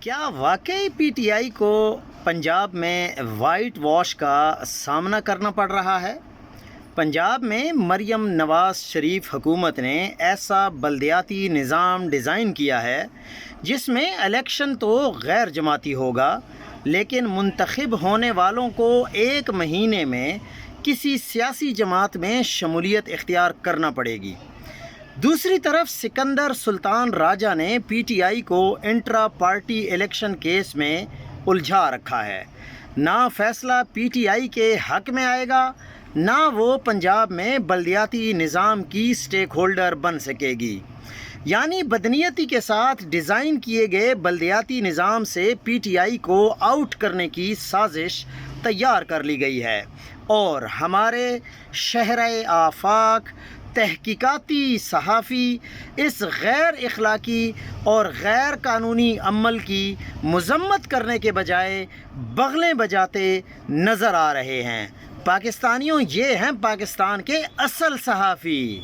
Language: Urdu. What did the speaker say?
کیا واقعی پی ٹی آئی کو پنجاب میں وائٹ واش کا سامنا کرنا پڑ رہا ہے؟ پنجاب میں مریم نواز شریف حکومت نے ایسا بلدیاتی نظام ڈیزائن کیا ہے جس میں الیکشن تو غیر جماعتی ہوگا، لیکن منتخب ہونے والوں کو 1 مہینے میں کسی سیاسی جماعت میں شمولیت اختیار کرنا پڑے گی۔ دوسری طرف سکندر سلطان راجہ نے پی ٹی آئی کو انٹرا پارٹی الیکشن کیس میں الجھا رکھا ہے۔ نہ فیصلہ پی ٹی آئی کے حق میں آئے گا، نہ وہ پنجاب میں بلدیاتی نظام کی سٹیک ہولڈر بن سکے گی۔ یعنی بدنیتی کے ساتھ ڈیزائن کیے گئے بلدیاتی نظام سے پی ٹی آئی کو آؤٹ کرنے کی سازش تیار کر لی گئی ہے، اور ہمارے شہرِ آفاق تحقیقاتی صحافی اس غیر اخلاقی اور غیر قانونی عمل کی مذمت کرنے کے بجائے بغلیں بجاتے نظر آ رہے ہیں۔ پاکستانیوں، یہ ہیں پاکستان کے اصل صحافی۔